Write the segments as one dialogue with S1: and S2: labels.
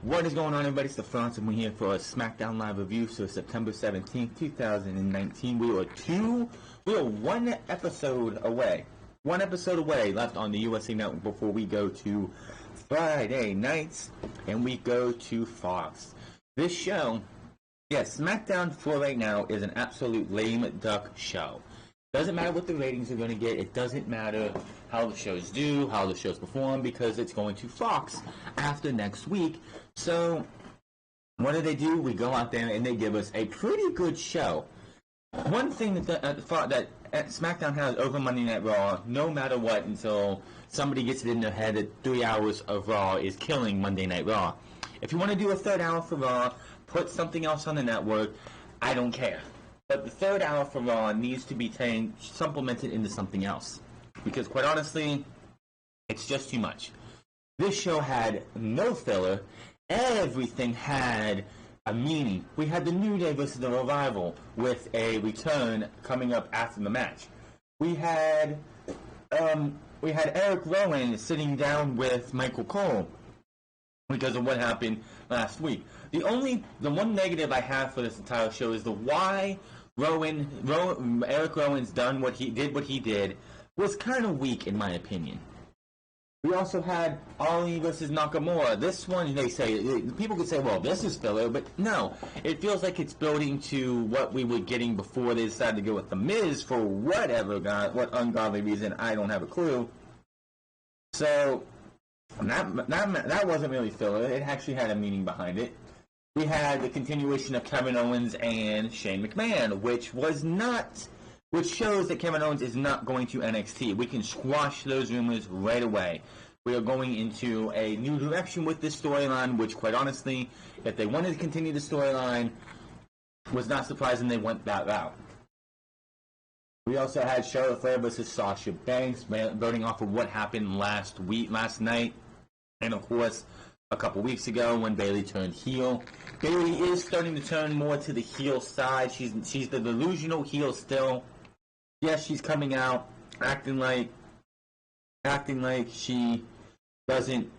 S1: What is going on, everybody? It's the France, and we're here for a Smackdown live review. So September 17th, 2019. We are one episode away left on the USA Network before we go to Friday nights, and we go to Fox. This show, Smackdown for right now is an absolute lame duck show. Doesn't matter what the ratings are going to get. It doesn't matter how the shows do, how the shows perform, because it's going to Fox after next week. So, what do? We go out there and they give us a pretty good show. One thing that SmackDown has over Monday Night Raw, no matter what, until somebody gets it in their head that 3 hours of Raw is killing Monday Night Raw. If you want to do a third hour for Raw, put something else on the network. I don't care. But the third hour for Raw needs to be supplemented into something else. Because quite honestly, it's just too much. This show had no filler. Everything had a meaning. We had the New Day versus the Revival with a return coming up after the match. We had Erick Rowan sitting down with Michael Cole because of what happened last week. The one negative I have for this entire show is the why Erick Rowan's done what he did was kind of weak in my opinion. We also had Ali versus Nakamura. This one, people could say, well, this is filler, but no. It feels like it's building to what we were getting before they decided to go with The Miz for what ungodly reason, I don't have a clue. So, that wasn't really filler. It actually had a meaning behind it. We had the continuation of Kevin Owens and Shane McMahon, which shows that Kevin Owens is not going to NXT. We can squash those rumors right away. We are going into a new direction with this storyline, which, quite honestly, if they wanted to continue the storyline, was not surprising they went that route. We also had Charlotte Flair versus Sasha Banks, building off of what happened last night, and of course, a couple weeks ago when Bayley turned heel. Bayley is starting to turn more to the heel side. She's the delusional heel still. Yes, she's coming out acting like she doesn't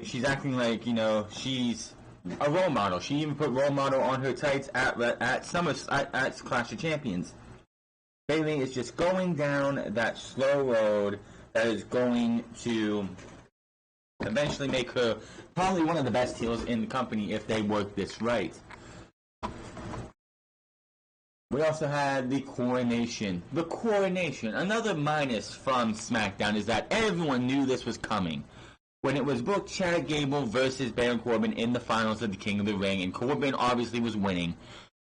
S1: she's acting like she's a role model. She even put role model on her tights at Clash of Champions. Bayley is just going down that slow road that is going to eventually make her probably one of the best heels in the company if they work this right. We also had the coronation. The coronation. Another minus from SmackDown is that everyone knew this was coming. When it was booked Chad Gable versus Baron Corbin in the finals of the King of the Ring, and Corbin obviously was winning,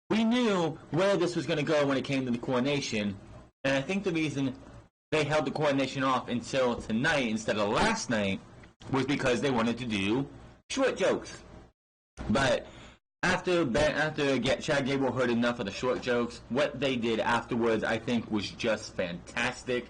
S1: we knew where this was going to go when it came to the coronation, and I think the reason they held the coronation off until tonight instead of last night was because they wanted to do short jokes. But after Chad Gable heard enough of the short jokes, what they did afterwards I think was just fantastic.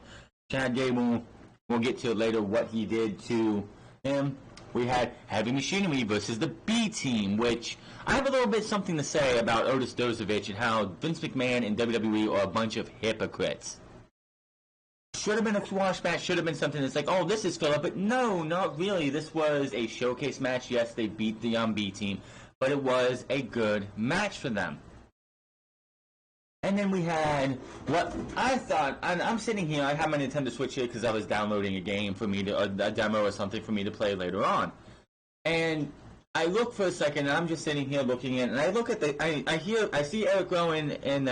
S1: Chad Gable, we'll get to later what he did to him. We had Heavy Machinery versus the B Team, which I have a little bit something to say about Otis Dozovich and how Vince McMahon and WWE are a bunch of hypocrites. Should have been a squash match, should have been something that's like, oh, this is filler, but no, not really. This was a showcase match. Yes, they beat the B Team, but it was a good match for them. And then we had what I thought, I'm sitting here, I have my Nintendo Switch here because I was downloading a game for me to, a demo or something for me to play later on. And I look for a second, and I'm just sitting here looking at, and I look at I see Erick Rowan and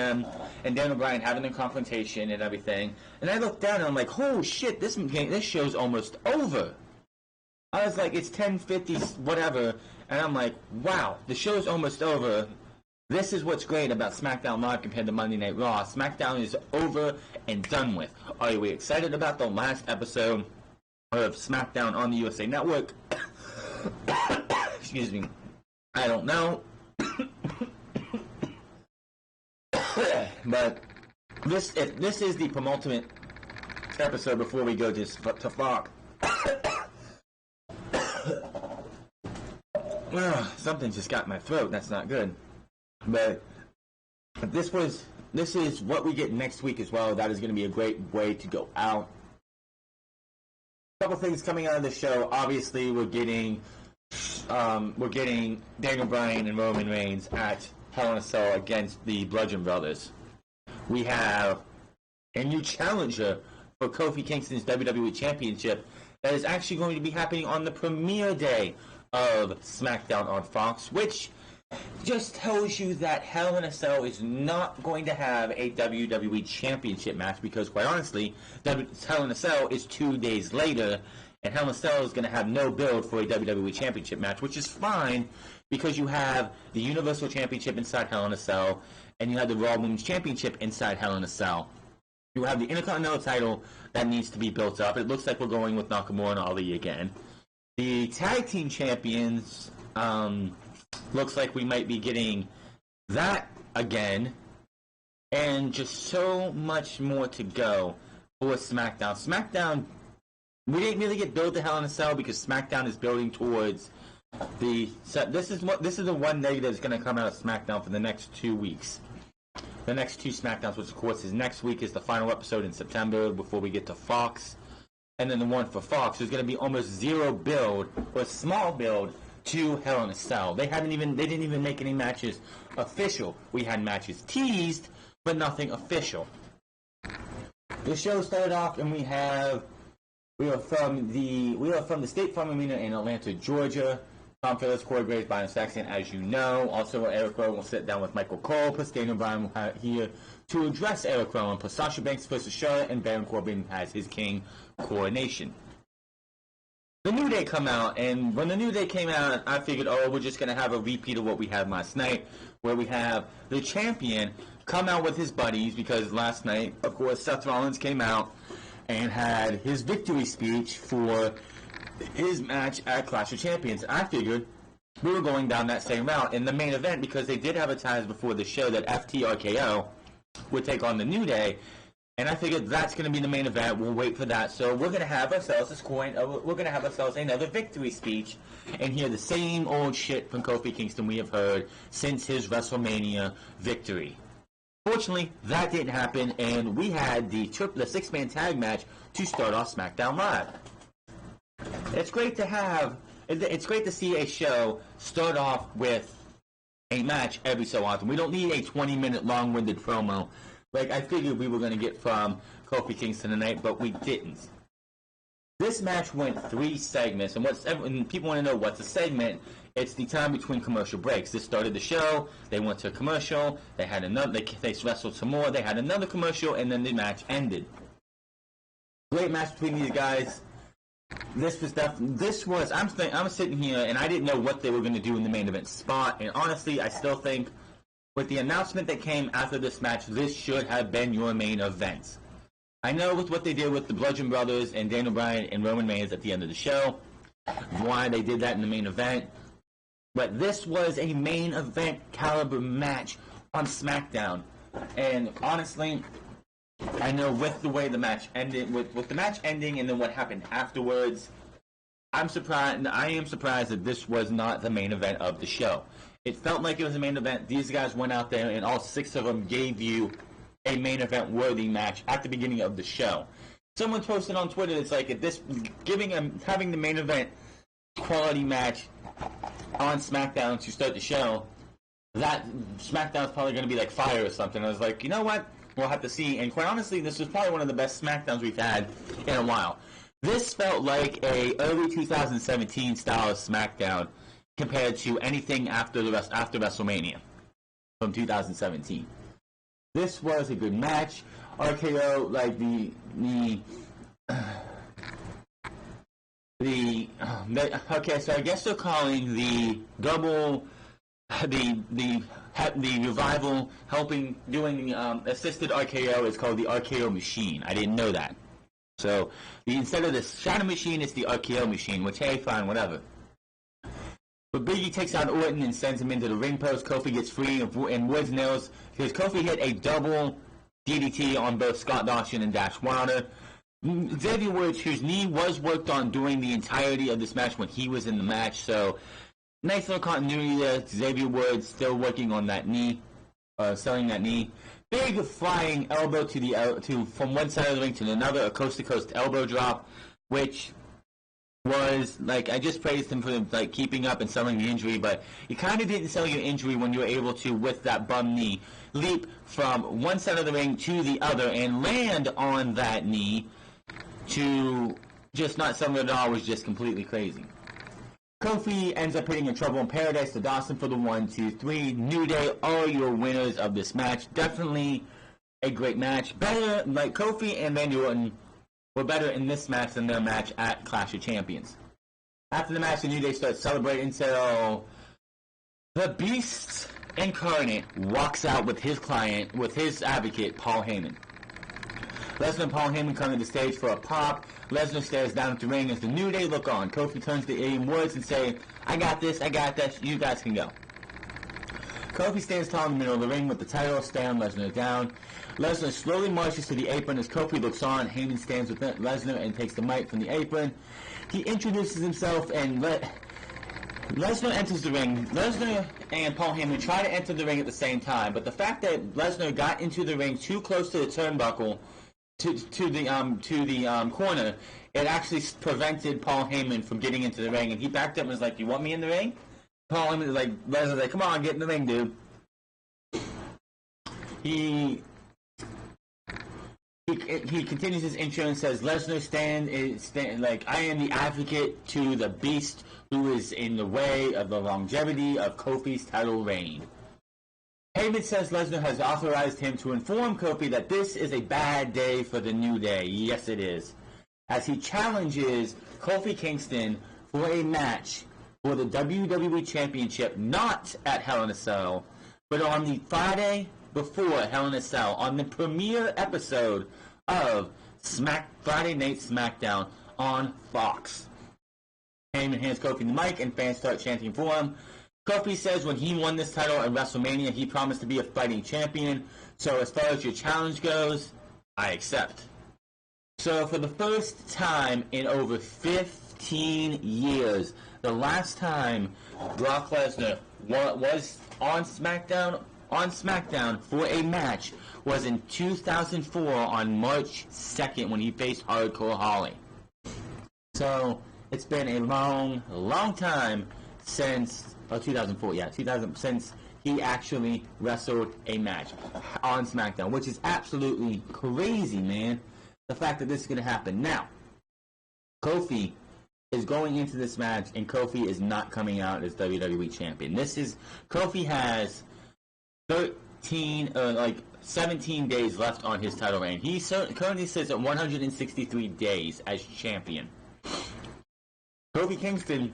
S1: Daniel Bryan having a confrontation and everything, and I look down and I'm like, oh shit, this show's almost over. I was like, it's 10:50, whatever, and I'm like, wow, the show's almost over. This is what's great about SmackDown Live compared to Monday Night Raw. SmackDown is over and done with. Are we excited about the last episode of SmackDown on the USA Network? Excuse me. I don't know. But this is the penultimate episode before we go to Fox. Something just got in my throat. That's not good. But this is what we get next week as well. That is going to be a great way to go out. A couple things coming out of the show. Obviously, we're getting we're getting Daniel Bryan and Roman Reigns at Hell in a Cell against the Bludgeon Brothers. We have a new challenger for Kofi Kingston's WWE Championship that is actually going to be happening on the premiere day of SmackDown on Fox, which just tells you that Hell in a Cell is not going to have a WWE Championship match because, quite honestly, Hell in a Cell is 2 days later, and Hell in a Cell is going to have no build for a WWE Championship match, which is fine because you have the Universal Championship inside Hell in a Cell, and you have the Raw Women's Championship inside Hell in a Cell. You have the Intercontinental title that needs to be built up. It looks like we're going with Nakamura and Ali again. The Tag Team Champions, looks like we might be getting that again. And just so much more to go for SmackDown. SmackDown, we didn't really get built to Hell in a Cell because SmackDown is building towards the... So this is the one negative that's going to come out of SmackDown for the next 2 weeks. The next 2 SmackDowns, which of course is next week, is the final episode in September before we get to Fox. And then the one for Fox is going to be almost zero build, or small build, to Hell in a Cell. They didn't even make any matches official. We had matches teased, but nothing official. The show started off, and we are from the State Farm Arena in Atlanta, Georgia. Tom Phillips, Corey Graves, Byron Saxton, as you know. Also, Erick Rowan will sit down with Michael Cole. Plus, Daniel Bryan here to address Erick Rowan. Plus, Sasha Banks versus Charlotte, and Baron Corbin has his king coronation. The New Day come out, and when the New Day came out, I figured, we're just going to have a repeat of what we had last night, where we have the champion come out with his buddies, because last night, of course, Seth Rollins came out and had his victory speech for his match at Clash of Champions. I figured we were going down that same route in the main event because they did advertise before the show that FTRKO would take on the New Day, and I figured that's going to be the main event. We'll wait for that. So we're going to have ourselves another victory speech and hear the same old shit from Kofi Kingston we have heard since his WrestleMania victory. Fortunately, that didn't happen, and we had the 6-man tag match to start off SmackDown Live. It's great to see a show start off with a match every so often. We don't need a 20-minute long-winded promo like I figured we were going to get from Kofi Kingston tonight, but we didn't. This match went 3 segments, and people want to know what's a segment. It's the time between commercial breaks. This started the show, they went to a commercial, they had another, they wrestled some more, they had another commercial, and then the match ended. Great match between these guys. I'm sitting here and I didn't know what they were going to do in the main event spot, and honestly, I still think with the announcement that came after this match, this should have been your main event. I know with what they did with the Bludgeon Brothers and Daniel Bryan and Roman Reigns at the end of the show, why they did that in the main event, but this was a main event caliber match on SmackDown, and honestly, I know with the way the match ended, with the match ending and then what happened afterwards, I am surprised that this was not the main event of the show. It felt like it was a main event. These guys went out there and all 6 of them gave you a main event worthy match at the beginning of the show. Someone posted on Twitter, it's like having the main event quality match on SmackDown to start the show, that SmackDown's probably going to be like fire or something. I was like, you know what? We'll have to see. And quite honestly, this was probably one of the best SmackDowns we've had in a while. This felt like a early 2017 style of SmackDown compared to anything after WrestleMania from 2017. This was a good match. RKO, like okay, so I guess they're calling the revival doing assisted RKO is called the RKO machine. I didn't know that. So instead of the Shadow Machine, it's the RKO machine, which, hey, fine, whatever. But Biggie takes out Orton and sends him into the ring post. Kofi gets free, and Woods nails, because Kofi hit a double DDT on both Scott Dawson and Dash Wilder. Xavier Woods, whose knee was worked on during the entirety of this match when he was in the match, so nice little continuity there. Xavier Woods still working on that knee, selling that knee. Big flying elbow from one side of the ring to another, a coast-to-coast elbow drop, which was, like, I just praised him for, like, keeping up and selling the injury, but you kind of didn't sell your injury when you were able to, with that bum knee, leap from one side of the ring to the other and land on that knee to just not sell it at all was just completely crazy. Kofi ends up hitting in Trouble in Paradise to Dawson for the 1, 2, 3. New Day are your winners of this match. Definitely a great match. Better, like, Kofi and Randy Orton were better in this match than their match at Clash of Champions. After the match, the New Day starts celebrating, so the Beast Incarnate walks out with his client, with his advocate, Paul Heyman. Lesnar and Paul Heyman come to the stage for a pop. Lesnar stares down at the ring as the New Day look on. Kofi turns to Alien Woods and say, I got this, you guys can go. Kofi stands tall in the middle of the ring with the title, staring Lesnar down. Lesnar slowly marches to the apron as Kofi looks on. Heyman stands with Lesnar and takes the mic from the apron. He introduces himself and Lesnar enters the ring. Lesnar and Paul Heyman try to enter the ring at the same time, but the fact that Lesnar got into the ring too close to the turnbuckle to the corner, it actually prevented Paul Heyman from getting into the ring, and he backed up and was like, "You want me in the ring?" Paul Heyman was like, Lesnar's like, "Come on, get in the ring, dude." He continues his intro and says, Lesnar stand like, I am the advocate to the Beast who is in the way of the longevity of Kofi's title reign. Heyman says Lesnar has authorized him to inform Kofi that this is a bad day for the New Day. Yes, it is. As he challenges Kofi Kingston for a match for the WWE Championship, not at Hell in a Cell, but on the Friday before Hell in a Cell, on the premiere episode of Friday Night Smackdown on Fox. Heyman hands Kofi the mic and fans start chanting for him. Kofi says when he won this title at WrestleMania, he promised to be a fighting champion. So as far as your challenge goes, I accept. So for the first time in over 15 years, the last time Brock Lesnar was on SmackDown for a match was in 2004 on March 2nd when he faced Hardcore Holly. So it's been a long time since 2004, since he actually wrestled a match on SmackDown, which is absolutely crazy, man. The fact that this is going to happen. Now, Kofi is going into this match, and Kofi is not coming out as WWE Champion. Kofi has 17 days left on his title reign. He currently sits at 163 days as champion. Kofi Kingston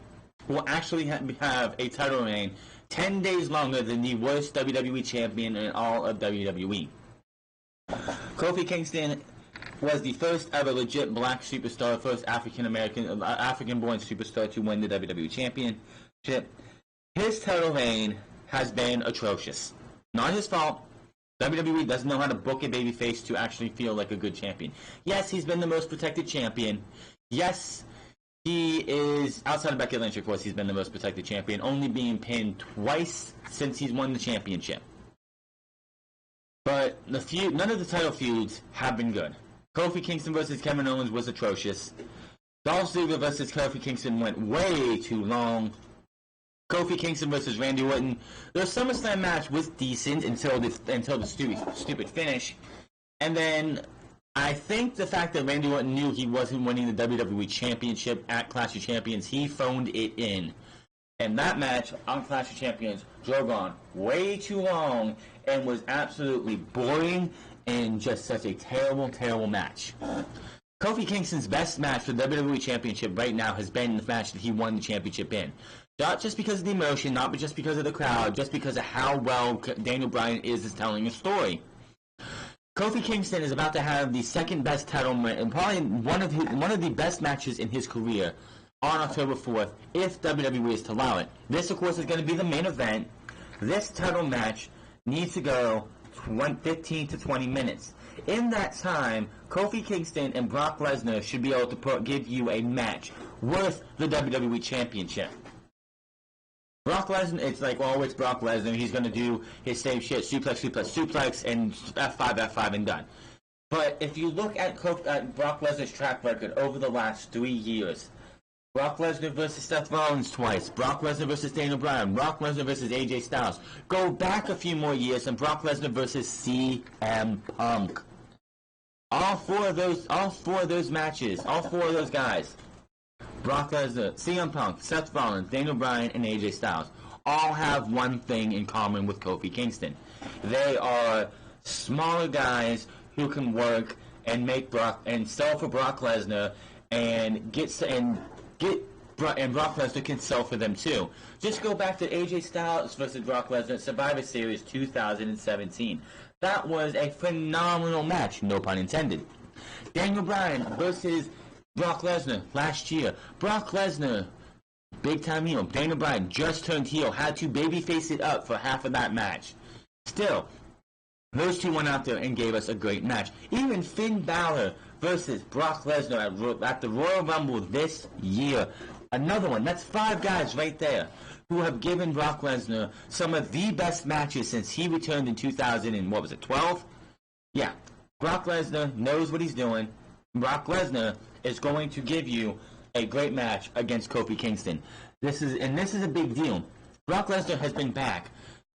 S1: will actually have a title reign 10 days longer than the worst WWE champion in all of WWE. Kofi Kingston was the first ever legit black superstar, first African-born superstar to win the WWE Championship. His title reign has been atrocious. Not his fault. WWE doesn't know how to book a babyface to actually feel like a good champion. Yes, he's been the most protected champion. Yes, he is, outside of Becky Lynch, of course, he's been the most protected champion, only being pinned twice since he's won the championship. But none of the title feuds have been good. Kofi Kingston versus Kevin Owens was atrocious. Dolph Ziggler versus Kofi Kingston went way too long. Kofi Kingston versus Randy Orton. Their SummerSlam match was decent until the stupid finish. And then I think the fact that Randy Orton knew he wasn't winning the WWE Championship at Clash of Champions, he phoned it in. And that match on Clash of Champions drove on way too long and was absolutely boring and just such a terrible, terrible match. Kofi Kingston's best match for the WWE Championship right now has been the match that he won the championship in. Not just because of the emotion, not just because of the crowd, just because of how well Daniel Bryan is telling a story. Kofi Kingston is about to have the second best title and probably one of the best matches in his career on October 4th, if WWE is to allow it. This, of course, is going to be the main event. This title match needs to go 15 to 20 minutes. In that time, Kofi Kingston and Brock Lesnar should be able to give you a match worth the WWE Championship. Brock Lesnar, it's like, well, it's Brock Lesnar. He's going to do his same shit, suplex, and F5, and done. But if you look at Brock Lesnar's track record over the last 3 years, Brock Lesnar versus Seth Rollins twice. Brock Lesnar versus Daniel Bryan. Brock Lesnar versus AJ Styles. Go back a few more years and Brock Lesnar versus CM Punk. All four of those matches, all four of those guys, Brock Lesnar, CM Punk, Seth Rollins, Daniel Bryan, and AJ Styles, all have one thing in common with Kofi Kingston. They are smaller guys who can work and sell for Brock Lesnar and Brock Lesnar can sell for them too. Just go back to AJ Styles versus Brock Lesnar at Survivor Series 2017. That was a phenomenal match, no pun intended. Daniel Bryan versus Brock Lesnar last year. Brock Lesnar, big time heel. Daniel Bryan just turned heel, had to babyface it up for half of that match. Still, those two went out there and gave us a great match. Even Finn Balor versus Brock Lesnar at the Royal Rumble this year. Another one. That's 5 guys right there who have given Brock Lesnar some of the best matches since he returned in 2012? Yeah. Brock Lesnar knows what he's doing. Brock Lesnar is going to give you a great match against Kofi Kingston. This is a big deal. Brock Lesnar has been back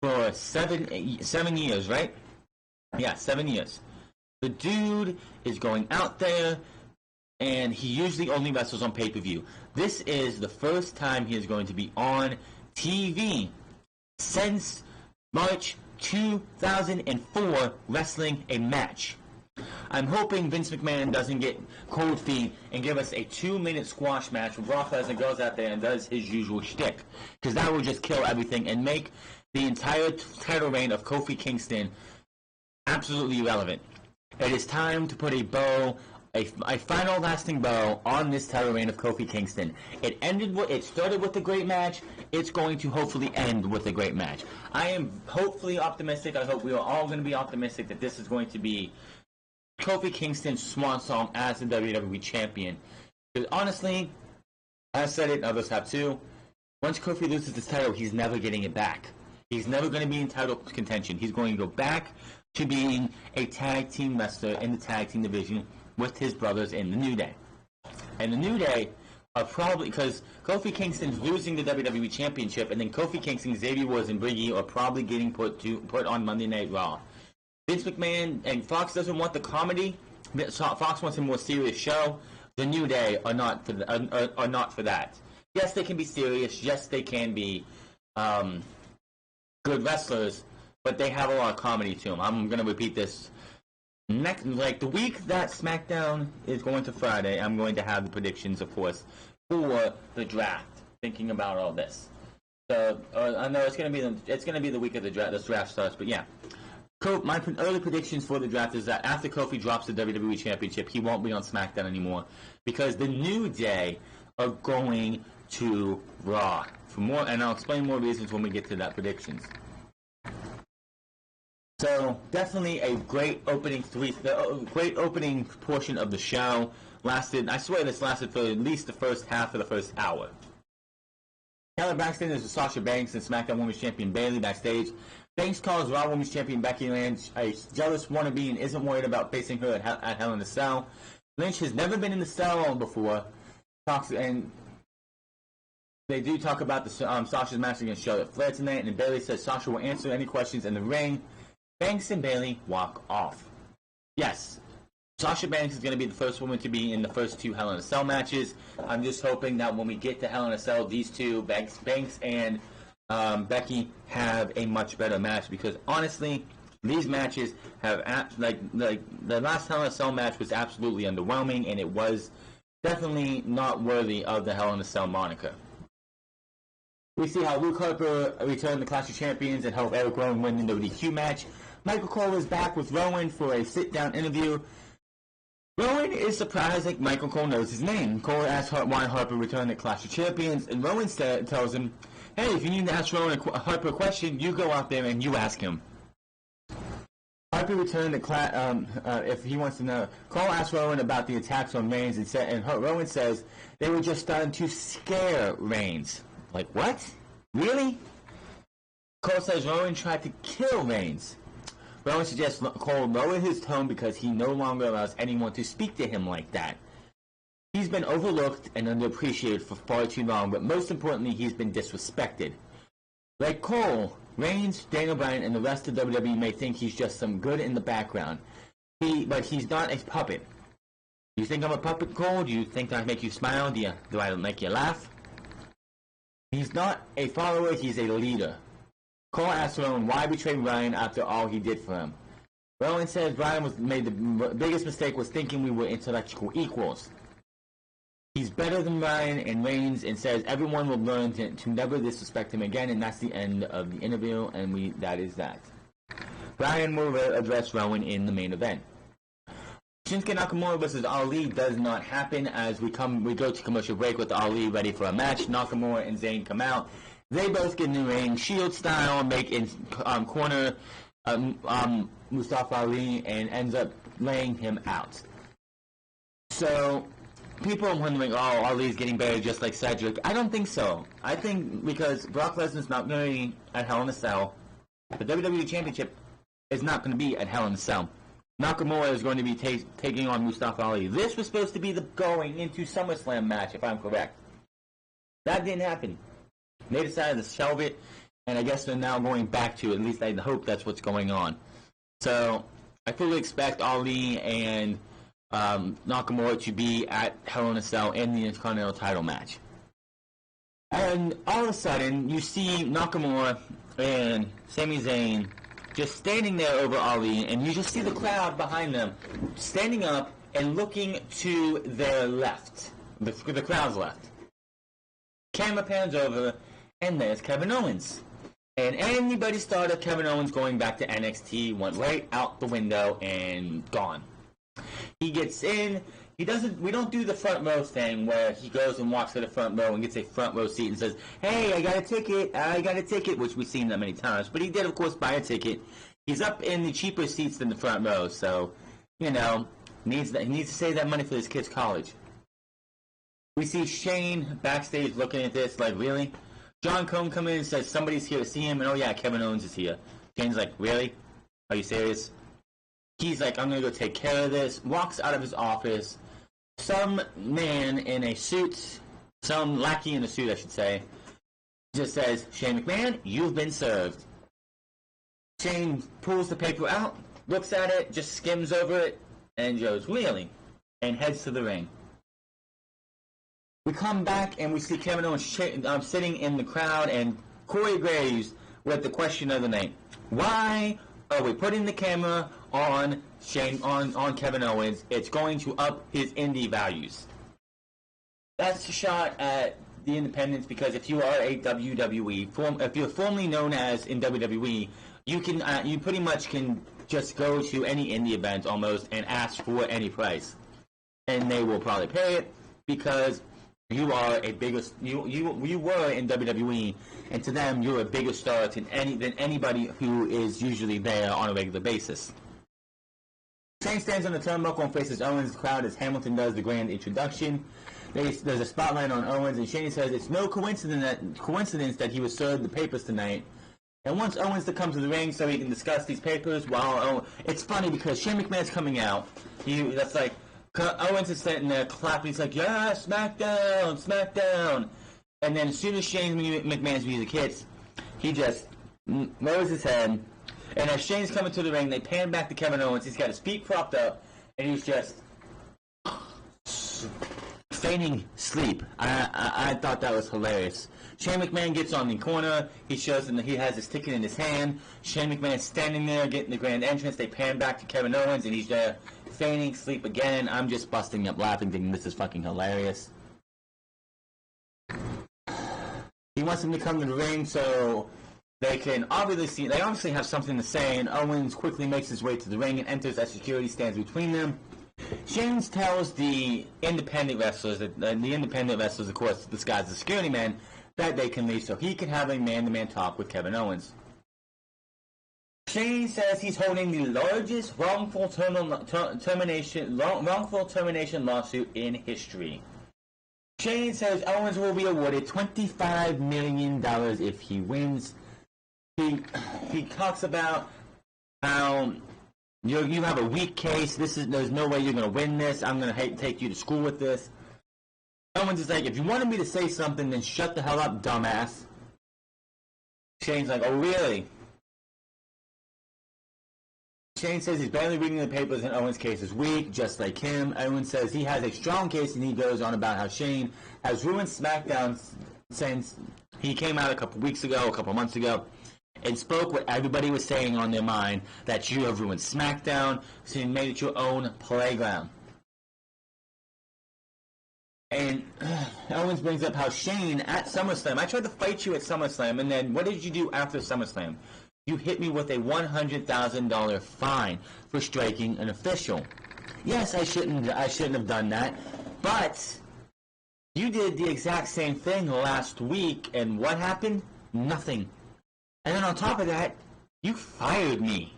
S1: for 7 years, right? Yeah, 7 years. The dude is going out there, and he usually only wrestles on pay-per-view. This is the first time he is going to be on TV since March 2004 wrestling a match. I'm hoping Vince McMahon doesn't get cold feet and give us a 2-minute squash match where Brock Lesnar goes out there and does his usual shtick, because that will just kill everything and make the entire title reign of Kofi Kingston absolutely irrelevant. It is time to put a bow, a final lasting bow on this title reign of Kofi Kingston. It started with a great match. It's going to hopefully end with a great match. I am hopefully optimistic. I hope we are all going to be optimistic that this is going to be Kofi Kingston's swan song as the WWE Champion. Because honestly, I said it, others have too. Once Kofi loses this title, he's never getting it back. He's never going to be in title contention. He's going to go back to being a tag team wrestler in the tag team division with his brothers in the New Day. And the New Day are probably, because Kofi Kingston's losing the WWE Championship, and then Kofi Kingston, Xavier Woods, and Big E are probably getting put on Monday Night Raw. Vince McMahon and Fox doesn't want the comedy. Fox wants a more serious show. The New Day are not for that. Yes, they can be serious. Yes, they can be good wrestlers, but they have a lot of comedy to them. I'm going to repeat this. The week that Smackdown is going to Friday, I'm going to have the predictions, of course, for the draft. Thinking about all this, so I know it's going to be the week of the draft. This draft starts, but yeah. My early predictions for the draft is that after Kofi drops the WWE Championship, he won't be on SmackDown anymore because the New Day are going to Raw. For more, and I'll explain more reasons when we get to that predictions. So definitely a great opening portion of the show. I swear this lasted for at least the first half of the first hour. Kelly Braxton is with Sasha Banks and SmackDown Women's Champion Bayley backstage. Banks calls Raw Women's Champion Becky Lynch a jealous wannabe and isn't worried about facing her at Hell in a Cell. Lynch has never been in the cell before. And they do talk about Sasha's match against Charlotte Flair tonight, and Bayley says Sasha will answer any questions in the ring. Banks and Bayley walk off. Yes, Sasha Banks is going to be the first woman to be in the first 2 Hell in a Cell matches. I'm just hoping that when we get to Hell in a Cell, these two, Banks and Becky, have a much better match, because honestly, these matches have the last Hell in a Cell match was absolutely underwhelming, and it was definitely not worthy of the Hell in a Cell moniker. We see how Luke Harper returned the Clash of Champions and helped Erick Rowan win the WDQ match. Michael Cole is back with Rowan for a sit-down interview. Rowan is surprised that Michael Cole knows his name. Cole asks why Harper returned the Clash of Champions, and Rowan tells him, hey, if you need to ask Harper a question, you go out there and you ask him. Harper returned the if he wants to know. Cole asks Rowan about the attacks on Reigns, and Rowan says they were just starting to scare Reigns. Like, what? Really? Cole says Rowan tried to kill Reigns. Rowan suggests Cole lower his tone because he no longer allows anyone to speak to him like that. He's been overlooked and underappreciated for far too long, but most importantly, he's been disrespected. Like Cole, Reigns, Daniel Bryan, and the rest of WWE may think he's just some good in the background. But he's not a puppet. Do you think I'm a puppet, Cole? Do you think I make you smile? Do I make you laugh? He's not a follower, he's a leader. Cole asked Rowan why betray Bryan after all he did for him. Rowan says Bryan made the biggest mistake was thinking we were intellectual equals. He's better than Bryan and Reigns, and says everyone will learn to never disrespect him again, and that's the end of the interview, and that is that. Bryan will address Rowan in the main event. Shinsuke Nakamura versus Ali does not happen as we go to commercial break with Ali ready for a match. Nakamura and Zayn come out. They both get in the ring, Shield style, make in corner Mustafa Ali, and ends up laying him out. So people are wondering, Ali's getting better just like Cedric. I don't think so. I think because Brock Lesnar's not going to be at Hell in a Cell, the WWE Championship is not going to be at Hell in a Cell. Nakamura is going to be taking on Mustafa Ali. This was supposed to be the going into SummerSlam match, if I'm correct. That didn't happen. They decided to shelve it, and I guess they're now going back to it. At least I hope that's what's going on. So I fully expect Ali and Nakamura to be at Hell in a Cell in the Intercontinental title match. And all of a sudden, you see Nakamura and Sami Zayn just standing there over Ali, and you just see the crowd behind them standing up and looking to their left, the crowd's left. Camera pans over, and there's Kevin Owens. And anybody's thought of Kevin Owens going back to NXT went right out the window and gone. He gets in. We don't do the front row thing where he goes and walks to the front row and gets a front row seat and says, "Hey, I got a ticket," which we've seen that many times. But he did, of course, buy a ticket. He's up in the cheaper seats than the front row, so, he needs to save that money for his kid's college. We see Shane backstage looking at this like, really? John Cone comes in and says somebody's here to see him, and oh yeah, Kevin Owens is here. Shane's like, really? Are you serious? He's like, I'm going to go take care of this. Walks out of his office. Some man in a suit, some lackey in a suit, I should say, just says, "Shane McMahon, you've been served." Shane pulls the paper out, looks at it, just skims over it, and goes, "Really?" and heads to the ring. We come back and we see Kevin Owens sitting in the crowd, and Corey Graves with the question of the night. Why are we putting the camera on on Kevin Owens? It's going to up his indie values. That's a shot at the independents, because if you are a WWE, if you're formerly known as in WWE, you pretty much can just go to any indie event almost and ask for any price, and they will probably pay it because you are a bigger. You were in WWE, and to them you're a bigger star than anybody who is usually there on a regular basis. Shane stands on the turnbuckle and faces Owens' crowd as Hamilton does the grand introduction. There's a spotlight on Owens, and Shane says it's no coincidence that he was served the papers tonight. And wants Owens to come to the ring so he can discuss these papers. It's funny because Shane McMahon's coming out. Owens is sitting there clapping. He's like, "Yeah, Smackdown, Smackdown!" And then as soon as Shane McMahon's music hits, he just lowers his head. And as Shane's coming to the ring, they pan back to Kevin Owens. He's got his feet propped up, and he's just feigning sleep. I thought that was hilarious. Shane McMahon gets on the corner. He shows them that he has his ticket in his hand. Shane McMahon's standing there getting the grand entrance. They pan back to Kevin Owens, and he's there feigning sleep again. I'm just busting up laughing, thinking this is fucking hilarious. He wants him to come to the ring so they obviously have something to say, and Owens quickly makes his way to the ring and enters as security stands between them. Shane tells the independent wrestlers, of course, this guy's the security man, that they can leave so he can have a man-to-man talk with Kevin Owens. Shane says he's holding the largest wrongful termination lawsuit in history. Shane says Owens will be awarded $25 million if he wins. He talks about how you have a weak case. There's no way you're going to win this. I'm going to take you to school with this. Owens is like, if you wanted me to say something, then shut the hell up, dumbass. Shane's like, oh, really? Shane says he's barely reading the papers and Owens' case is weak, just like him. Owens says he has a strong case, and he goes on about how Shane has ruined SmackDown since he came out a couple months ago, and spoke what everybody was saying on their mind, that you have ruined SmackDown, so you made it your own playground. And Owens brings up how Shane, at SummerSlam, I tried to fight you at SummerSlam, and then what did you do after SummerSlam? You hit me with a $100,000 fine for striking an official. Yes, I shouldn't have done that, but you did the exact same thing last week, and what happened? Nothing. And then on top of that, you fired me.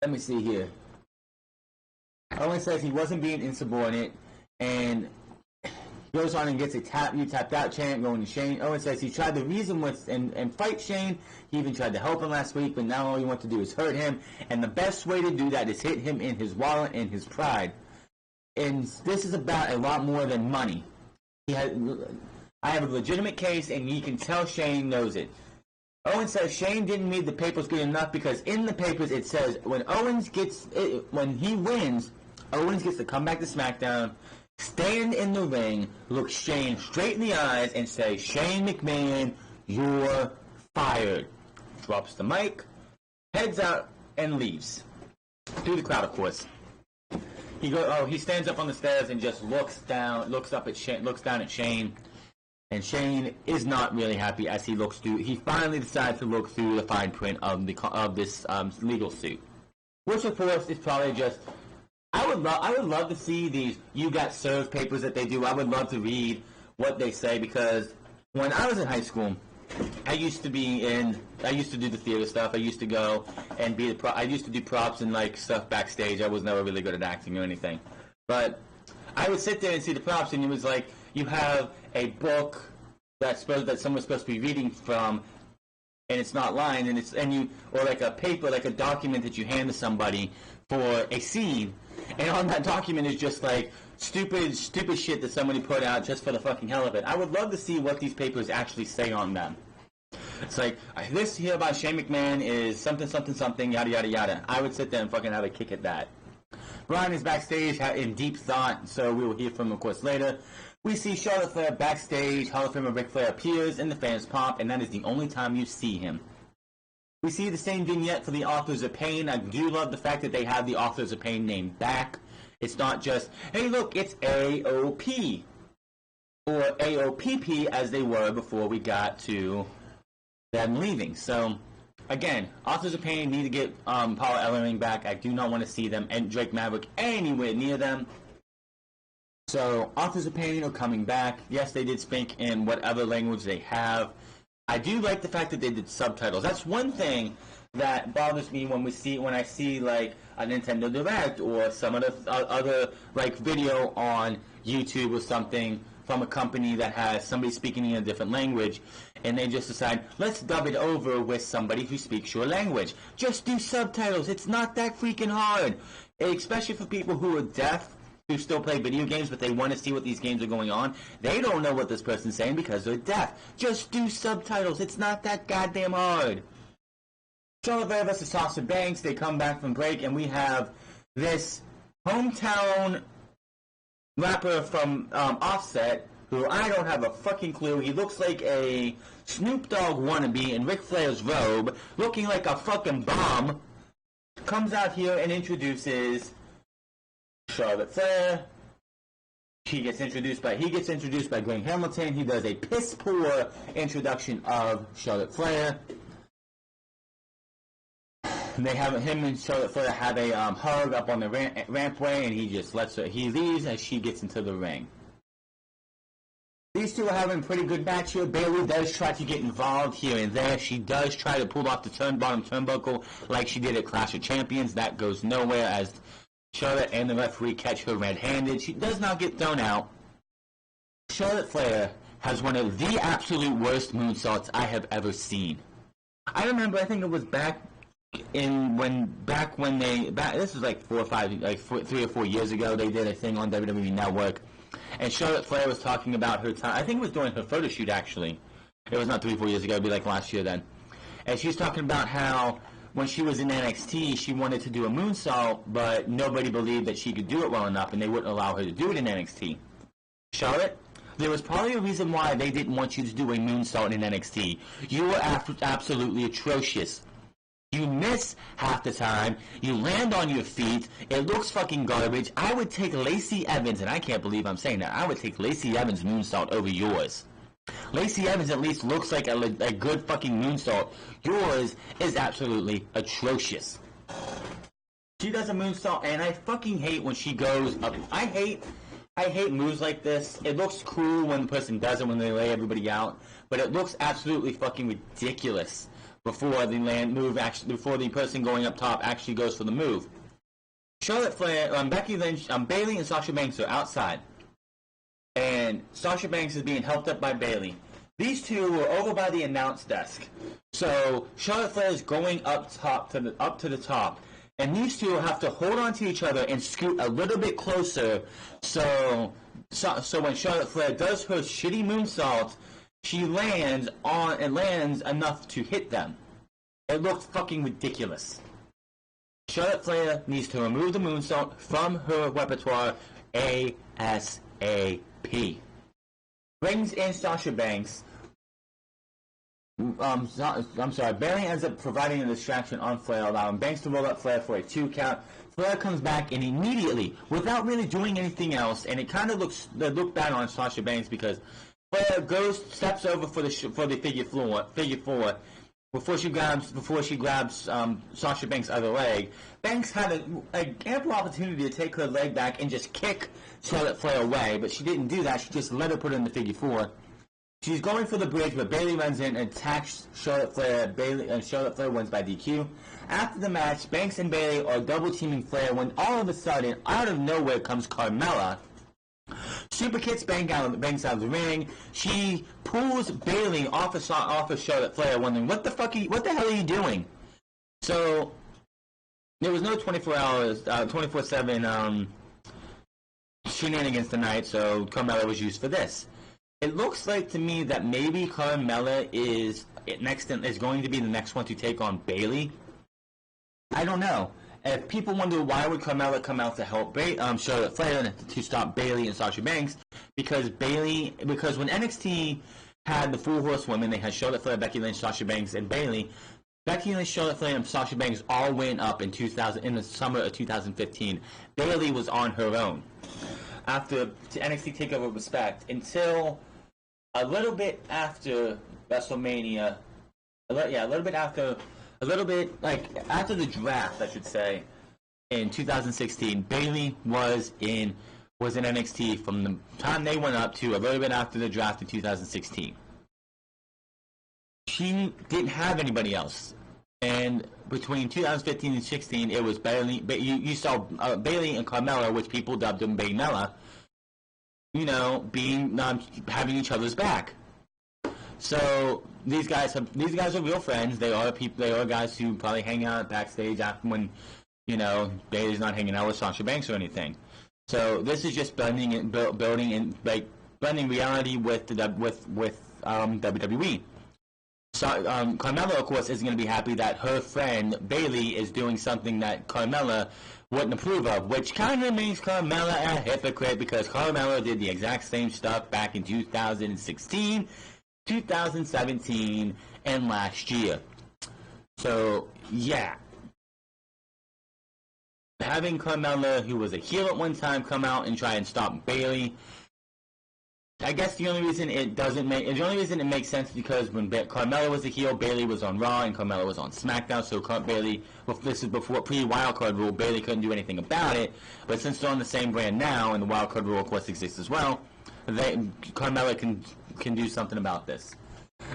S1: Let me see here. Owens says he wasn't being insubordinate, and goes on and gets a you tapped out chant going to Shane. Owens says he tried to reason with and fight Shane. He even tried to help him last week, but now all you want to do is hurt him. And the best way to do that is hit him in his wallet and his pride. And this is about a lot more than money. I have a legitimate case, and you can tell Shane knows it. Owens says Shane didn't read the papers good enough because in the papers it says when he wins, Owens gets to come back to SmackDown, stand in the ring, look Shane straight in the eyes, and say, Shane McMahon, you're fired. Drops the mic, heads out, and leaves. Through the crowd, of course. He stands up on the stairs and just looks down at Shane. And Shane is not really happy as he looks through. He finally decides to look through the fine print of this legal suit, which of course is probably just. I would love to see these "you got served" papers that they do. I would love to read what they say, because when I was in high school, I used to do the theater stuff. I used to go and I used to do props and like stuff backstage. I was never really good at acting or anything, but I would sit there and see the props, and it was like you have a book that someone's supposed to be reading from, and it's not lined, or like a paper, like a document that you hand to somebody for a scene, and on that document is just like stupid shit that somebody put out just for the fucking hell of it. I would love to see what these papers actually say on them. It's like, this here about Shane McMahon is something, something, something, yada, yada, yada. I would sit there and fucking have a kick at that. Bryan is backstage in deep thought, so we will hear from him, of course, later. We see Charlotte Flair backstage. Hall of Famer Ric Flair appears, and the fans pop, and that is the only time you see him. We see the same vignette for the Authors of Pain. I do love the fact that they have the Authors of Pain name back. It's not just, hey, look, it's AOP. Or AOPP, as they were before we got to them leaving. So, again, Authors of Pain need to get Paul Ellering back. I do not want to see them and Drake Maverick anywhere near them. So, Authors of Pain are coming back. Yes, they did speak in whatever language they have. I do like the fact that they did subtitles. That's one thing that bothers me when I see like a Nintendo Direct or some of the other like video on YouTube or something from a company that has somebody speaking in a different language, and they just decide, let's dub it over with somebody who speaks your language. Just do subtitles. It's not that freaking hard, especially for people who are deaf, who still play video games, but they want to see what these games are going on. They don't know what this person's saying because they're deaf. Just do subtitles. It's not that goddamn hard. Charlotte Flair versus Sasha Banks. They come back from break, and we have this hometown rapper from Offset, who I don't have a fucking clue. He looks like a Snoop Dogg wannabe in Ric Flair's robe, looking like a fucking bomb. Comes out here and introduces Charlotte Flair. He gets introduced by Greg Hamilton. He does a piss poor introduction of Charlotte Flair. They have him and Charlotte Flair have a hug up on the rampway, and he just he leaves as she gets into the ring. These two are having a pretty good match here. Bayley does try to get involved here and there. She does try to pull off the bottom turnbuckle like she did at Clash of Champions. That goes nowhere as Charlotte and the referee catch her red-handed. She does not get thrown out. Charlotte Flair has one of the absolute worst moonsaults I have ever seen. I think it was back this was like 3 or 4 years ago, they did a thing on WWE Network, and Charlotte Flair was talking about her time. I think it was during her photo shoot, actually. It was not 3 or 4 years ago. It'd be like last year then. And she was talking about how when she was in NXT, she wanted to do a moonsault, but nobody believed that she could do it well enough, and they wouldn't allow her to do it in NXT. Charlotte, there was probably a reason why they didn't want you to do a moonsault in NXT. You were absolutely atrocious. You miss half the time. You land on your feet. It looks fucking garbage. I would take Lacey Evans, and I can't believe I'm saying that. I would take Lacey Evans' moonsault over yours. Lacey Evans at least looks like a good fucking moonsault. Yours is absolutely atrocious. She does a moonsault, and I fucking hate when she goes up. I hate moves like this. It looks cool when the person does it, when they lay everybody out, but it looks absolutely fucking ridiculous before the person going up top actually goes for the move. Charlotte Flair, Becky Lynch, Bayley and Sasha Banks are outside, and Sasha Banks is being helped up by Bayley. These two were over by the announce desk, so Charlotte Flair is going up to the top, and these two have to hold on to each other and scoot a little bit closer. So when Charlotte Flair does her shitty moonsault, she lands enough to hit them. It looks fucking ridiculous. Charlotte Flair needs to remove the moonsault from her repertoire ASAP. Brings in Sasha Banks. Bayley ends up providing a distraction on Flair, allowing Banks to roll up Flair for a 2 count. Flair comes back and immediately, without really doing anything else, and it kind of look bad on Sasha Banks because Flair steps over for the figure four before she grabs Sasha Banks' other leg. Banks had an ample opportunity to take her leg back and just kick Charlotte Flair away, but she didn't do that. She just let her put her in the figure four. She's going for the bridge, but Bayley runs in and attacks Charlotte Flair. Charlotte Flair wins by DQ. After the match, Banks and Bayley are double-teaming Flair when all of a sudden, out of nowhere, comes Carmella. Super kicks Banks out of the ring. She pulls Bayley off of Charlotte Flair, wondering, what the hell are you doing? So, there was no 24/7 shenanigans tonight, so Carmella was used for this. It looks like to me that maybe Carmella is going to be the next one to take on Bayley. I don't know. If people wonder why would Carmella come out to help Charlotte Flair to stop Bayley and Sasha Banks, because when NXT had the Four Horsewomen, they had Charlotte Flair, Becky Lynch, Sasha Banks, and Bayley. Becky Lynch, Charlotte Flair, and Sasha Banks all went up in the summer of 2015. Bayley was on her own after NXT TakeOver Respect until a little bit after WrestleMania. After the draft, I should say, in 2016, Bayley was in NXT from the time they went up to a little bit after the draft in 2016. She didn't have anybody else, and between 2015 and 16, it was Bayley. You saw Bayley and Carmella, which people dubbed them Baymella. Having each other's back. So these guys are real friends. They are guys who probably hang out backstage after when Bayley's not hanging out with Sasha Banks or anything. So this is just blending reality with WWE. So Carmella, of course, is going to be happy that her friend Bayley is doing something that Carmella wouldn't approve of, which kind of makes Carmella a hypocrite because Carmella did the exact same stuff back in 2016. 2017 and last year. So, yeah. Having Carmella, who was a heel at one time, come out and try and stop Bayley. I guess the only reason it makes sense because when Carmella was a heel, Bayley was on Raw and Carmella was on Smackdown. So Bayley, this is before pre-wildcard rule, Bayley couldn't do anything about it. But since they're on the same brand now, and the wildcard rule of course exists as well, Carmella can do something about this.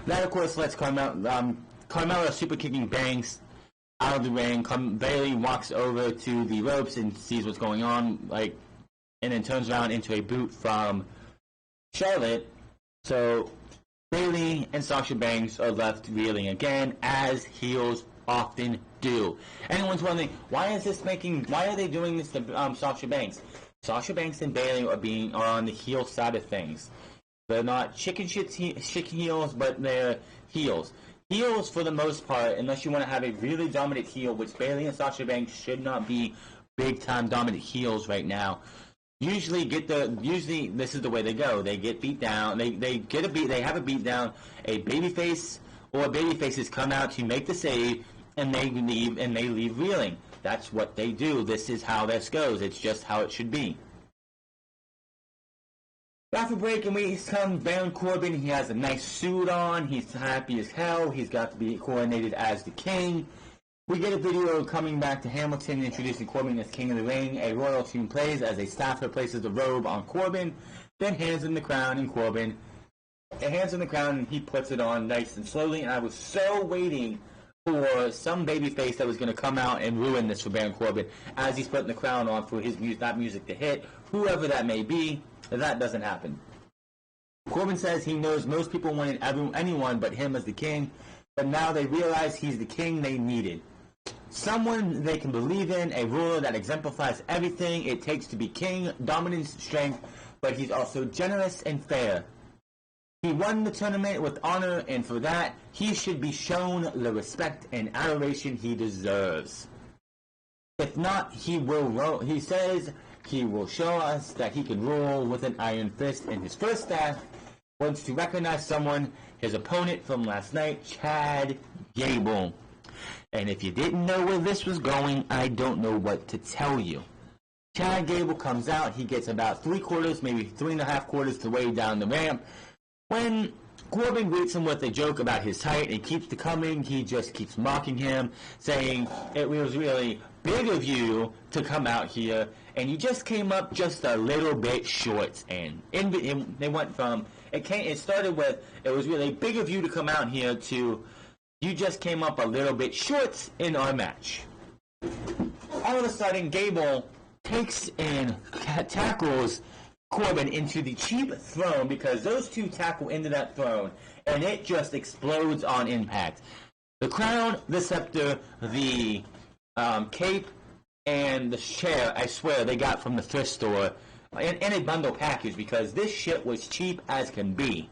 S1: That, of course, lets Carmella super kicking Banks out of the ring. Bayley walks over to the ropes and sees what's going on, and then turns around into a boot from Charlotte. So Bayley and Sasha Banks are left reeling again, as heels often do. Anyone's wondering, why are they doing this to Sasha Banks? Sasha Banks and Bayley are on the heel side of things. They're not chicken heels, but they're heels. Heels, for the most part, unless you want to have a really dominant heel, which Bayley and Sasha Banks should not be big-time dominant heels right now. Usually this is the way they go. They get beat down. They have a beat down. A babyface or babyfaces come out to make the save, and they leave reeling. That's what they do. This is how this goes. It's just how it should be. After break, and we come Baron Corbin. He has a nice suit on. He's happy as hell. He's got to be coronated as the king. We get a video coming back to Hamilton introducing Corbin as King of the Ring. A royal team plays as a staffer places the robe on Corbin, then hands him the crown, and Corbin hands him the crown, and he puts it on nice and slowly. And I was so waiting for some babyface that was going to come out and ruin this for Baron Corbin as he's putting the crown on for that music to hit, whoever that may be. That doesn't happen. Corbin says he knows most people wanted anyone but him as the king, but now they realize he's the king they needed. Someone they can believe in, a ruler that exemplifies everything it takes to be king, dominance, strength, but he's also generous and fair. He won the tournament with honor, and for that, he should be shown the respect and adoration he deserves. If not, he says he will show us that he can rule with an iron fist, and his first task was to recognize someone, his opponent from last night, Chad Gable. And if you didn't know where this was going, I don't know what to tell you. Chad Gable comes out. He gets about 3/4, maybe 3.5 the way down the ramp. When Corbin greets him with a joke about his height and keeps coming, he just keeps mocking him, saying, it was really big of you to come out here, and you just came up just a little bit short. And they went from, it started with, it was really big of you to come out here, to, you just came up a little bit short in our match. All of a sudden, Gable takes and tackles Corbin into the cheap throne, because those two tackle into that throne, and it just explodes on impact. The crown, the scepter, the cape, and the chair, I swear, they got from the thrift store in a bundle package, because this shit was cheap as can be.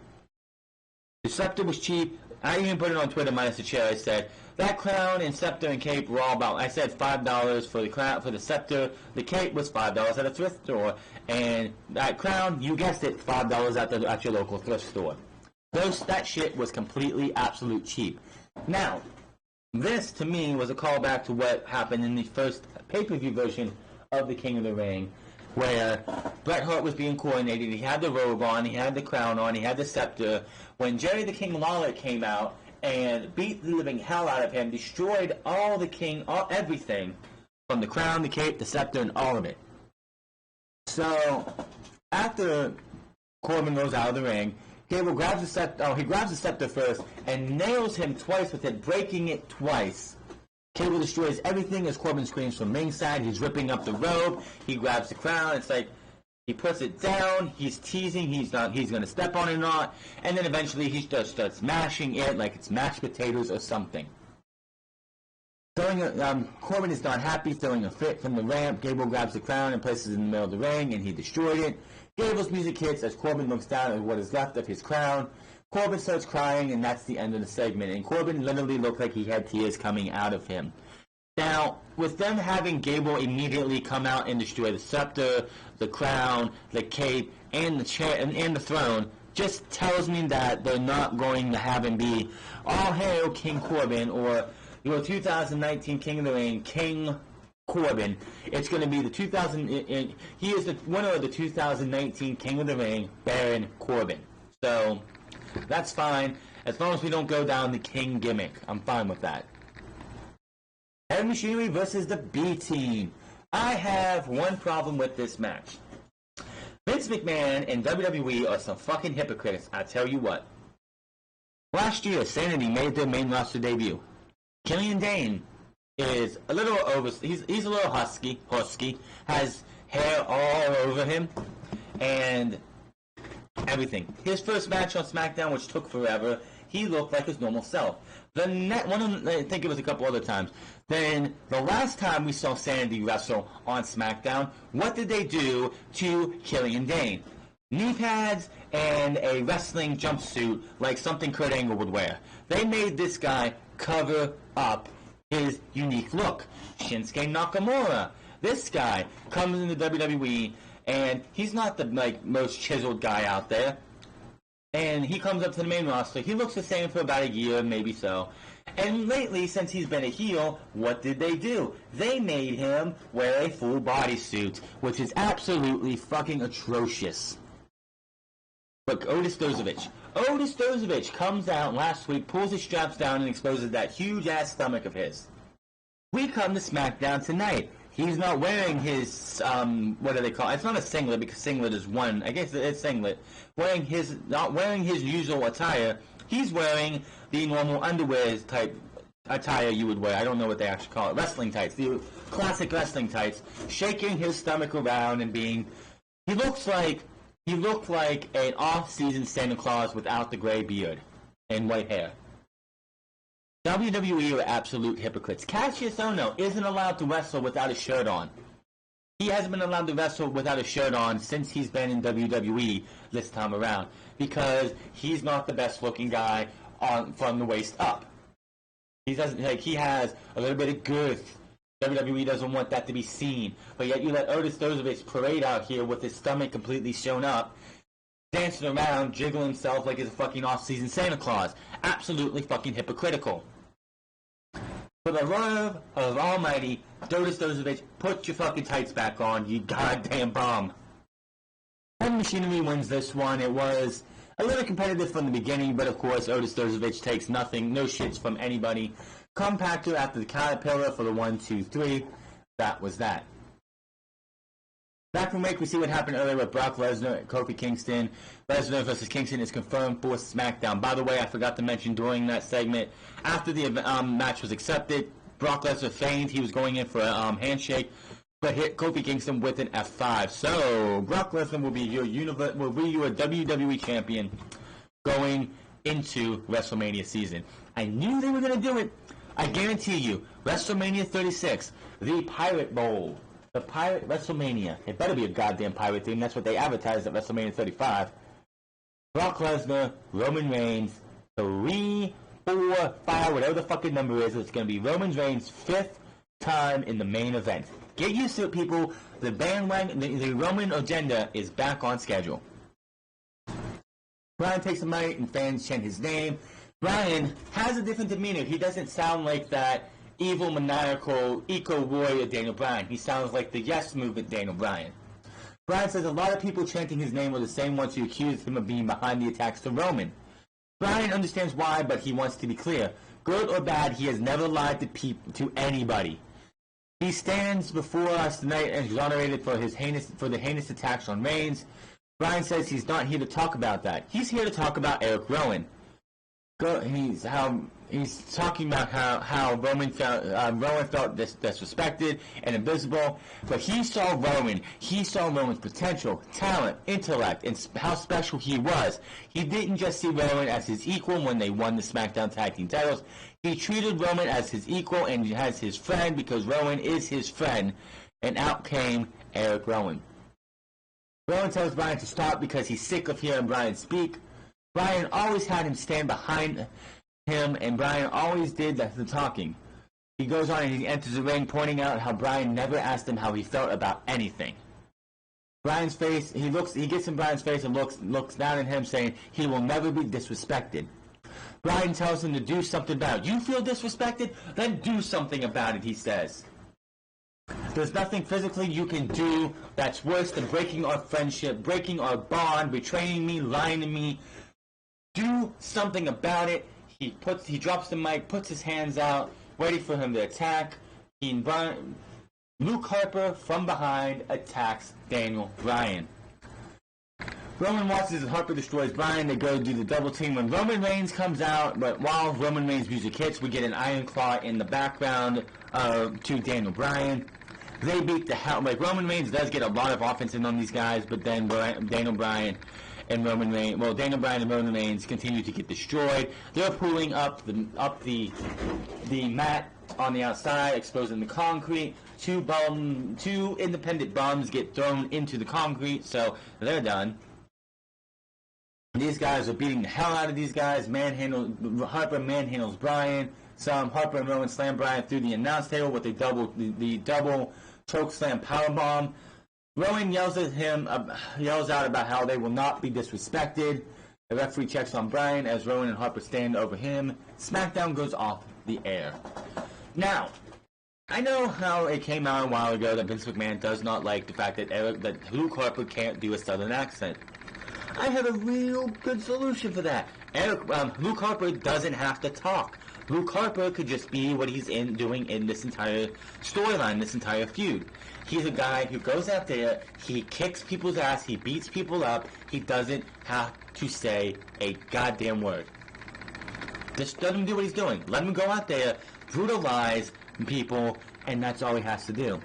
S1: The scepter was cheap. I even put it on Twitter minus the chair. I said, that crown and scepter and cape were all about, I said $5 for the crown, for the scepter. The cape was $5 at a thrift store. And that crown, you guessed it, $5 at your local thrift store. That shit was completely, absolute cheap. Now, this, to me, was a callback to what happened in the first pay-per-view version of the King of the Ring, where Bret Hart was being coronated. He had the robe on, he had the crown on, he had the scepter. When Jerry the King Lawler came out and beat the living hell out of him, destroyed everything, from the crown, the cape, the scepter, and all of it. So, after Corbin goes out of the ring, Gable grabs the scepter. He grabs the scepter first and nails him twice with it, breaking it twice. Gable destroys everything as Corbin screams from ringside. He's ripping up the robe. He grabs the crown. It's like he puts it down. He's teasing. He's going to step on it or not. And then eventually he just starts mashing it like it's mashed potatoes or something. Corbin is not happy, throwing a fit from the ramp. Gable grabs the crown and places it in the middle of the ring, and he destroyed it. Gable's music hits as Corbin looks down at what is left of his crown. Corbin starts crying, and that's the end of the segment. And Corbin literally looked like he had tears coming out of him. Now, with them having Gable immediately come out and destroy the scepter, the crown, the cape, and the chair, and the throne, just tells me that they're not going to have him be, all hail King Corbin, or your 2019 King of the Ring, King Corbin. It's going to be he is the winner of the 2019 King of the Ring, Baron Corbin. So, that's fine. As long as we don't go down the King gimmick, I'm fine with that. Heavy Machinery versus the B-Team. I have one problem with this match. Vince McMahon and WWE are some fucking hypocrites, I tell you what. Last year, Sanity made their main roster debut. Killian Dane is a little he's a little husky, has hair all over him, and everything. His first match on SmackDown, which took forever, he looked like his normal self. I think it was a couple other times. Then the last time we saw Sandy wrestle on SmackDown, what did they do to Killian Dane? Knee pads and a wrestling jumpsuit like something Kurt Angle would wear. They made this guy cover up his unique look. Shinsuke Nakamura. This guy comes into WWE and he's not the most chiseled guy out there. And he comes up to the main roster. He looks the same for about a year, maybe so. And lately, since he's been a heel, what did they do? They made him wear a full bodysuit, which is absolutely fucking atrocious. Look, Otis Dozovic comes out last week, pulls his straps down, and exposes that huge-ass stomach of his. We come to SmackDown tonight. He's not wearing his, what do they call it? It's not a singlet, because singlet is one. I guess it's singlet. Not wearing his usual attire. He's wearing the normal underwear type attire you would wear. I don't know what they actually call it. Wrestling tights. The classic wrestling tights. Shaking his stomach around and being... He looked like an off-season Santa Claus without the gray beard and white hair. WWE are absolute hypocrites. Cassius Ohno isn't allowed to wrestle without a shirt on. He hasn't been allowed to wrestle without a shirt on since he's been in WWE this time around because he's not the best looking guy from the waist up. He has a little bit of girth. WWE doesn't want that to be seen, but yet you let Otis Dozovic parade out here with his stomach completely shown up, dancing around, jiggling himself like he's a fucking off-season Santa Claus. Absolutely fucking hypocritical. For the love of almighty Otis Dozovic, put your fucking tights back on, you goddamn bum. Heavy Machinery wins this one. It was a little competitive from the beginning, but of course Otis Dozovic takes nothing, no shits from anybody. Compactor after the Caterpillar for the 1, 2, 3. That was that. Back from break, we see what happened earlier with Brock Lesnar and Kofi Kingston. Lesnar versus Kingston is confirmed for SmackDown. By the way, I forgot to mention during that segment, after the match was accepted, Brock Lesnar feigned he was going in for a handshake, but hit Kofi Kingston with an F5. So, Brock Lesnar will be your WWE champion going into WrestleMania season. I knew they were going to do it. I guarantee you, WrestleMania 36, the Pirate Bowl, the Pirate WrestleMania. It better be a goddamn pirate theme. That's what they advertised at WrestleMania 35. Brock Lesnar, Roman Reigns, 3, 4, 5, whatever the fucking number is. It's going to be Roman Reigns' 5th time in the main event. Get used to it, people. The bandwagon, the Roman agenda is back on schedule. Bryan takes the mic and fans chant his name. Bryan has a different demeanor. He doesn't sound like that evil, maniacal, eco-warrior Daniel Bryan. He sounds like the Yes Movement Daniel Bryan. Bryan says a lot of people chanting his name were the same ones who accused him of being behind the attacks to Roman. Bryan understands why, but he wants to be clear. Good or bad, he has never lied to anybody. He stands before us tonight and exonerated for the heinous attacks on Reigns. Bryan says he's not here to talk about that. He's here to talk about Erick Rowan. He's talking about how Roman felt disrespected and invisible, but he saw Roman's potential, talent, intellect, and how special he was. He didn't just see Roman as his equal when they won the SmackDown Tag Team titles. He treated Roman as his equal and as his friend because Roman is his friend, and out came Erick Rowan. Rowan tells Bryan to stop because he's sick of hearing Bryan speak. Bryan always had him stand behind him, and Bryan always did the talking. He goes on and he enters the ring, pointing out how Bryan never asked him how he felt about anything. Bryan's face, he gets in Bryan's face and looks down at him, saying he will never be disrespected. Bryan tells him to do something about it. You feel disrespected? Then do something about it, he says. There's nothing physically you can do that's worse than breaking our friendship, breaking our bond, betraying me, lying to me. Do something about it. He drops the mic, puts his hands out, waiting for him to attack. Luke Harper from behind attacks Daniel Bryan. Roman watches as Harper destroys Bryan. They go do the double team when Roman Reigns comes out, but while Roman Reigns' music hits, we get an Iron Claw in the background to Daniel Bryan. They beat the hell. Roman Reigns does get a lot of offense in on these guys, but then Daniel Bryan and Roman Reigns. Well, Daniel Bryan and Roman Reigns continue to get destroyed. They're pulling up the mat on the outside, exposing the concrete. Two independent bums get thrown into the concrete, so they're done. These guys are beating the hell out of these guys. Harper manhandles Bryan. Harper and Rowan slam Bryan through the announce table with the double choke slam powerbomb. Rowan yells out about how they will not be disrespected. The referee checks on Bryan as Rowan and Harper stand over him. SmackDown goes off the air. Now, I know how it came out a while ago that Vince McMahon does not like the fact that Luke Harper can't do a southern accent. I have a real good solution for that. Luke Harper doesn't have to talk. Luke Harper could just be what he's doing in this entire storyline, this entire feud. He's a guy who goes out there, he kicks people's ass, he beats people up, he doesn't have to say a goddamn word. Just let him do what he's doing. Let him go out there, brutalize people, and that's all he has to do.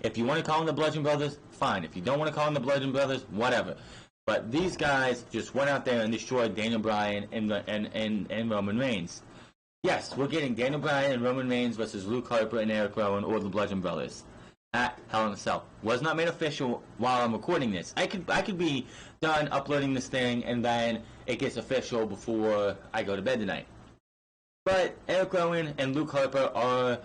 S1: If you want to call them the Bludgeon Brothers, fine. If you don't want to call them the Bludgeon Brothers, whatever. But these guys just went out there and destroyed Daniel Bryan and Roman Reigns. Yes, we're getting Daniel Bryan and Roman Reigns versus Luke Harper and Erick Rowan, or the Bludgeon Brothers, at Hell in a Cell. Was not made official while I'm recording this. I could be done uploading this thing and then it gets official before I go to bed tonight. But Erick Rowan and Luke Harper are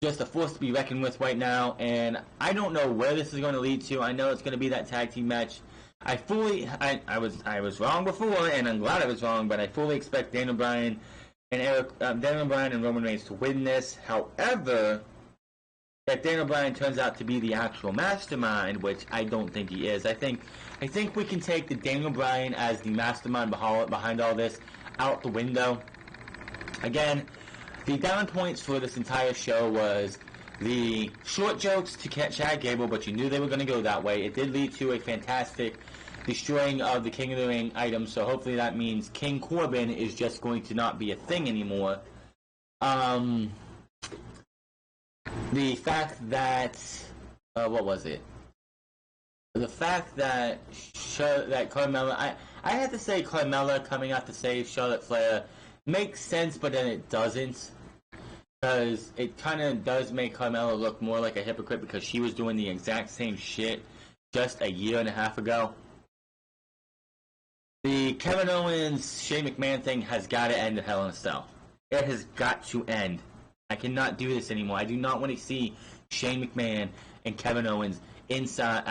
S1: just a force to be reckoned with right now, and I don't know where this is going to lead to. I know it's going to be that tag team match. I was wrong before, and I'm glad I was wrong, but I fully expect Daniel Bryan and Roman Reigns to win this. However, if Daniel Bryan turns out to be the actual mastermind, which I don't think he is, I think we can take the Daniel Bryan as the mastermind behind all this out the window. Again, the down points for this entire show was the short jokes to Chad Gable, but you knew they were going to go that way. It did lead to a fantastic destroying of the King of the Ring items, so hopefully that means King Corbin is just going to not be a thing anymore. The fact that what was it? The fact that Carmella, I have to say Carmella coming out to save Charlotte Flair makes sense, but then it doesn't. Because it kind of does make Carmella look more like a hypocrite because she was doing the exact same shit just a year and a half ago. The Kevin Owens, Shane McMahon thing has got to end at Hell in a Cell. It has got to end. I cannot do this anymore. I do not want to see Shane McMahon and Kevin Owens inside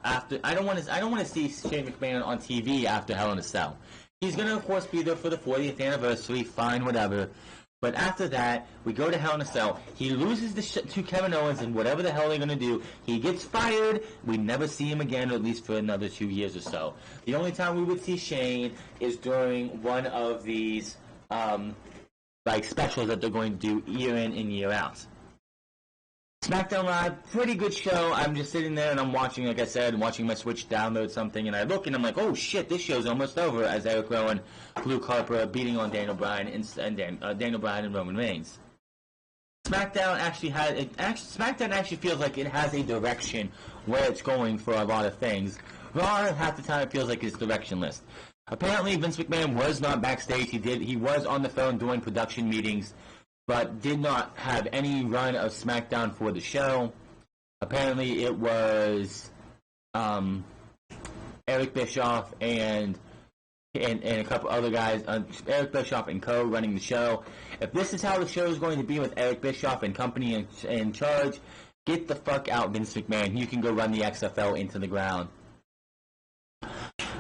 S1: after. I don't want to see Shane McMahon on TV after Hell in a Cell. He's going to, of course, be there for the 40th anniversary. Fine, whatever. But after that, we go to Hell in a Cell. He loses to Kevin Owens, and whatever the hell they're going to do, he gets fired. We never see him again, at least for another 2 years or so. The only time we would see Shane is during one of these specials that they're going to do year in and year out. Smackdown Live, pretty good show. I'm just sitting there and I'm watching, like I said, watching my Switch download something, and I look and I'm like, oh shit, this show's almost over, as Erick Rowan, Luke Harper beating on Daniel Bryan and Roman Reigns. Smackdown actually feels like it has a direction where it's going for a lot of things. Raw, half the time, it feels like it's directionless. Apparently, Vince McMahon was not backstage. He was on the phone doing production meetings, but did not have any run of SmackDown for the show. Apparently, it was Eric Bischoff and a couple other guys, Eric Bischoff and co. running the show. If this is how the show is going to be with Eric Bischoff and company in charge, get the fuck out, Vince McMahon. You can go run the XFL into the ground.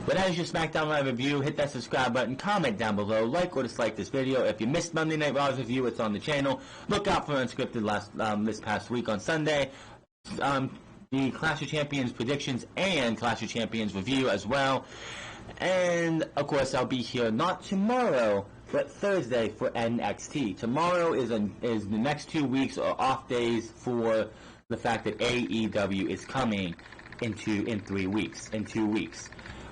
S1: But that is your SmackDown Live review. Hit that subscribe button, comment down below, like or dislike this video. If you missed Monday Night Raw's review, it's on the channel. Look out for Unscripted this past week on Sunday. The Clash of Champions predictions and Clash of Champions review as well. And, of course, I'll be here not tomorrow, but Thursday for NXT. Tomorrow is the next 2 weeks are off days for the fact that AEW is coming in 2 weeks.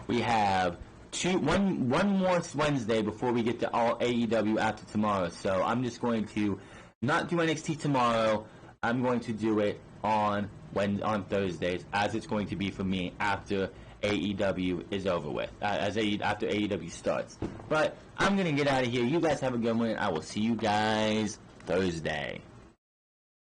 S1: We have one more Wednesday before we get to all AEW after tomorrow. So I'm just going to not do NXT tomorrow. I'm going to do it on Thursdays, as it's going to be for me after AEW is over with, after AEW starts. But I'm going to get out of here. You guys have a good one. I will see you guys Thursday.